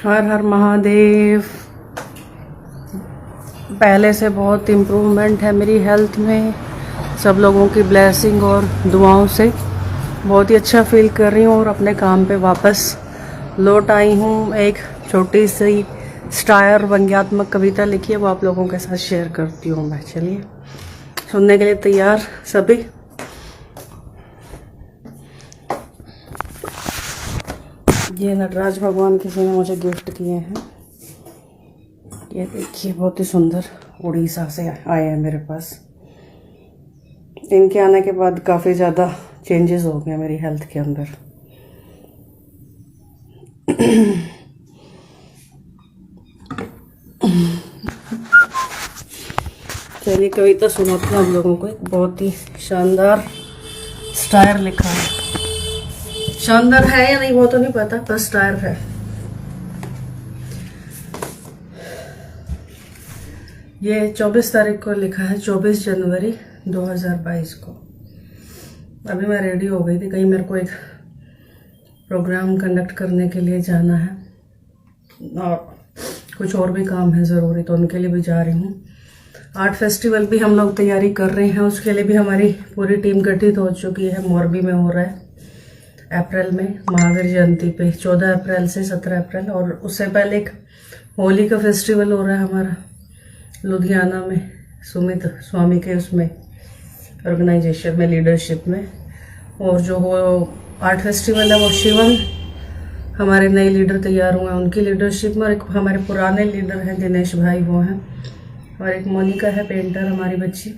हर हर महादेव। पहले से बहुत इम्प्रूवमेंट है मेरी हेल्थ में, सब लोगों की ब्लेसिंग और दुआओं से बहुत ही अच्छा फील कर रही हूँ और अपने काम पे वापस लौट आई हूँ। एक छोटी सी स्टायर व्यंग्यात्मक कविता लिखी है, वो आप लोगों के साथ शेयर करती हूँ मैं। चलिए सुनने के लिए तैयार सभी। ये नटराज भगवान किसी ने मुझे गिफ्ट किए हैं। ये देखिए बहुत ही सुंदर, उड़ीसा से आए हैं मेरे पास। इनके आने के बाद काफ़ी ज़्यादा चेंजेस हो गए मेरी हेल्थ के अंदर। चलिए कविता सुनाती हूँ आप लोगों को। एक बहुत ही शानदार स्टायर लिखा है। शानदार है या नहीं वो तो नहीं पता, पर स्टायर है। ये 24 तारीख को लिखा है, 24 जनवरी 2022 को। अभी मैं रेडी हो गई थी, कहीं मेरे को एक प्रोग्राम कंडक्ट करने के लिए जाना है और कुछ और भी काम है ज़रूरी, तो उनके लिए भी जा रही हूँ। आर्ट फेस्टिवल भी हम लोग तैयारी कर रहे हैं, उसके लिए भी हमारी पूरी टीम गठित हो चुकी है। मोरबी में हो रहा है अप्रैल में, महावीर जयंती पे 14 अप्रैल से 17 अप्रैल। और उससे पहले एक होली का फेस्टिवल हो रहा है हमारा लुधियाना में, सुमित स्वामी के उसमें ऑर्गेनाइजेशन में, लीडरशिप में। और जो वो आर्ट फेस्टिवल है वो शिवम, हमारे नए लीडर तैयार हुए हैं उनकी लीडरशिप में, और एक हमारे पुराने लीडर हैं दिनेश भाई वो हैं, और एक मोनिका है पेंटर हमारी बच्ची,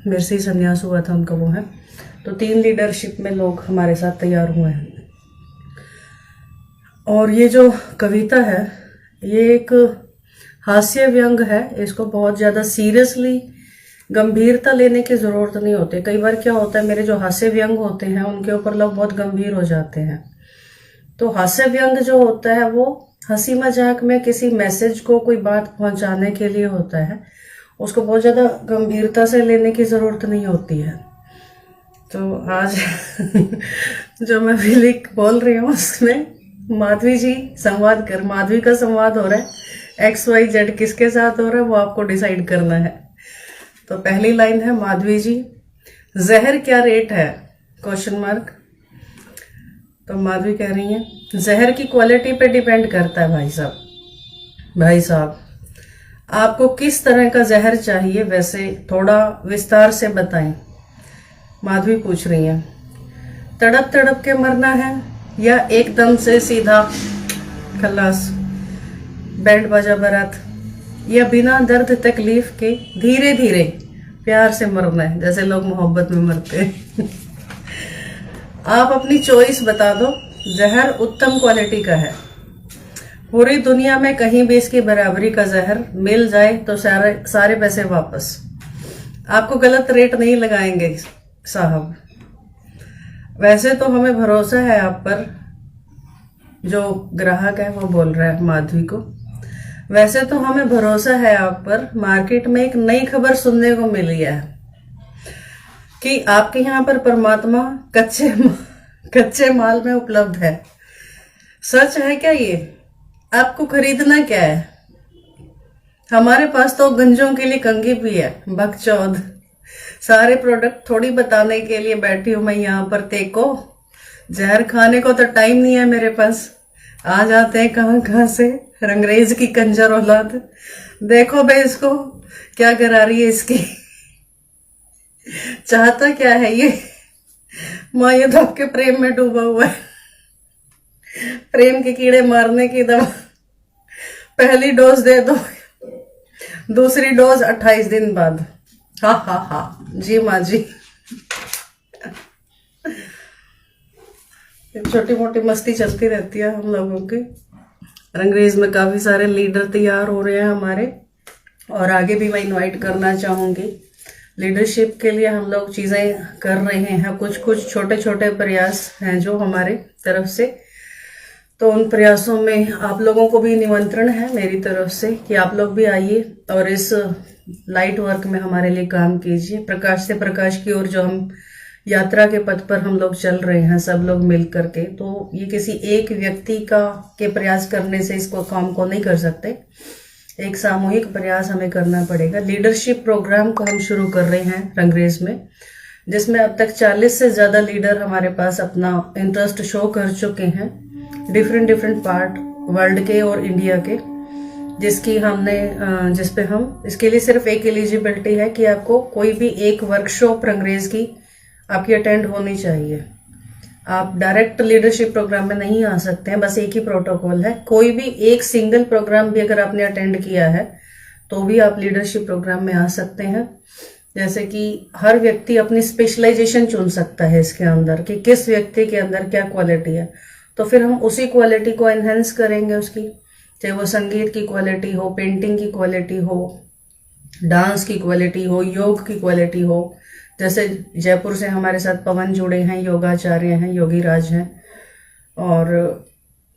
मेरे से ही संन्यास हुआ था उनका वो है। तो 3 लीडरशिप में लोग हमारे साथ तैयार हुए हैं। और ये जो कविता है ये एक हास्य व्यंग है, इसको बहुत ज़्यादा सीरियसली गंभीरता लेने की ज़रूरत नहीं होती। कई बार क्या होता है, मेरे जो हास्य व्यंग होते हैं उनके ऊपर लोग बहुत गंभीर हो जाते हैं। तो हास्य व्यंग जो होता है वो हंसी मजाक में किसी मैसेज को, कोई बात पहुंचाने के लिए होता है, उसको बहुत ज़्यादा गंभीरता से लेने की ज़रूरत नहीं होती है। तो आज जो मैं भी लिख बोल रही हूँ उसमें माधवी जी माधवी का संवाद हो रहा है। XYZ किसके साथ हो रहा है वो आपको डिसाइड करना है। तो पहली लाइन है, माधवी जी जहर क्या रेट है क्वेश्चन मार्क। तो माधवी कह रही है जहर की क्वालिटी पे डिपेंड करता है भाई साहब आपको किस तरह का जहर चाहिए, वैसे थोड़ा विस्तार से बताएं। माधवी पूछ रही है तड़प तड़प के मरना है या एकदम से सीधा खल्लास बैंड बाजा बारात, या बिना दर्द तकलीफ के धीरे धीरे प्यार से मरना है जैसे लोग मोहब्बत में मरते हैं। आप अपनी चॉइस बता दो, जहर उत्तम क्वालिटी का है, पूरी दुनिया में कहीं भी इसकी बराबरी का जहर मिल जाए तो सारे पैसे वापस। आपको गलत रेट नहीं लगाएंगे साहब। वैसे तो हमें भरोसा है आप पर, जो ग्राहक है वो बोल रहा है माधवी को, वैसे तो हमें भरोसा है आप पर। मार्केट में एक नई खबर सुनने को मिली है कि आपके यहाँ पर परमात्मा कच्चे माल में उपलब्ध है। सच है क्या ये? आपको खरीदना क्या है? हमारे पास तो गंजों के लिए कंघी भी है। बकचौद सारे प्रोडक्ट थोड़ी बताने के लिए बैठी हूं मैं यहाँ पर। तेको जहर खाने को तो टाइम नहीं है मेरे पास। आ जाते हैं कहाँ से रंगरेज की कंजर औलाद। देखो बे इसको क्या करा रही है इसकी। चाहता क्या है ये? माँ ये तो आपके प्रेम में डूबा हुआ है। प्रेम के कीड़े मारने की दवा पहली डोज दे दो, दूसरी डोज 28 दिन बाद। हा जी माँ जी। छोटी मोटी मस्ती चलती रहती है हम लोगों की। रंगरेज में काफी सारे लीडर तैयार हो रहे हैं हमारे, और आगे भी मैं इनवाइट करना चाहूंगी। लीडरशिप के लिए हम लोग चीजें कर रहे हैं, कुछ छोटे छोटे प्रयास हैं जो हमारे तरफ से। तो उन प्रयासों में आप लोगों को भी निमंत्रण है मेरी तरफ से कि आप लोग भी आइए और इस लाइट वर्क में हमारे लिए काम कीजिए। प्रकाश से प्रकाश की ओर जो हम यात्रा के पथ पर हम लोग चल रहे हैं सब लोग मिल करके। तो ये किसी एक व्यक्ति के प्रयास करने से इसको काम को नहीं कर सकते, एक सामूहिक प्रयास हमें करना पड़ेगा। लीडरशिप प्रोग्राम को हम शुरू कर रहे हैं रंगरेज में, जिसमें अब तक 40 से ज़्यादा लीडर हमारे पास अपना इंटरेस्ट शो कर चुके हैं, डिफरेंट पार्ट वर्ल्ड के और इंडिया के, जिसपे हम इसके लिए सिर्फ एक एलिजिबिलिटी है कि आपको कोई भी एक वर्कशॉप रंगरेज की आपकी अटेंड होनी चाहिए। आप डायरेक्ट लीडरशिप प्रोग्राम में नहीं आ सकते हैं, बस एक ही प्रोटोकॉल है। कोई भी एक सिंगल प्रोग्राम भी अगर आपने अटेंड किया है तो भी आप लीडरशिप प्रोग्राम में आ सकते हैं। जैसे कि हर व्यक्ति अपनी स्पेशलाइजेशन चुन सकता है इसके अंदर कि किस व्यक्ति के अंदर क्या क्वालिटी है, तो फिर हम उसी क्वालिटी को एनहेंस करेंगे उसकी, चाहे वो संगीत की क्वालिटी हो, पेंटिंग की क्वालिटी हो, डांस की क्वालिटी हो, योग की क्वालिटी हो। जैसे जयपुर से हमारे साथ पवन जुड़े हैं, योगाचार्य हैं, योगी राज हैं, और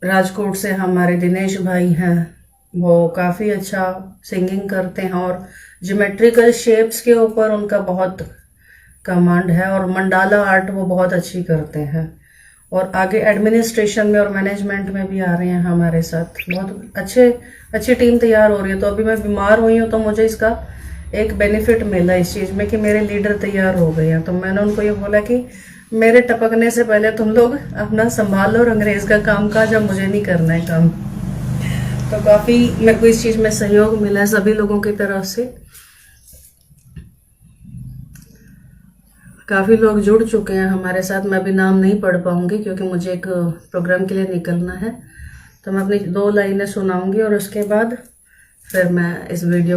राजकोट से हमारे दिनेश भाई हैं, वो काफ़ी अच्छा सिंगिंग करते हैं और ज्योमेट्रिकल शेप्स के ऊपर उनका बहुत कमांड है, और मंडाला आर्ट वो बहुत अच्छी करते हैं, और आगे एडमिनिस्ट्रेशन में और मैनेजमेंट में भी आ रहे हैं हमारे साथ। बहुत अच्छी टीम तैयार हो रही है। तो अभी मैं बीमार हुई हूँ तो मुझे इसका एक बेनिफिट मिला इस चीज़ में कि मेरे लीडर तैयार हो गए हैं। तो मैंने उनको ये बोला कि मेरे टपकने से पहले तुम लोग अपना संभाल लो रंगरेज का काम काज, अब मुझे नहीं करना है काम। तो काफ़ी मेरे को इस चीज़ में सहयोग मिला है सभी लोगों की तरफ से। काफ़ी लोग जुड़ चुके हैं हमारे साथ। मैं भी नाम नहीं पढ़ पाऊंगी क्योंकि मुझे एक प्रोग्राम के लिए निकलना है। तो मैं अपनी 2 लाइनें सुनाऊंगी और उसके बाद फिर मैं इस वीडियो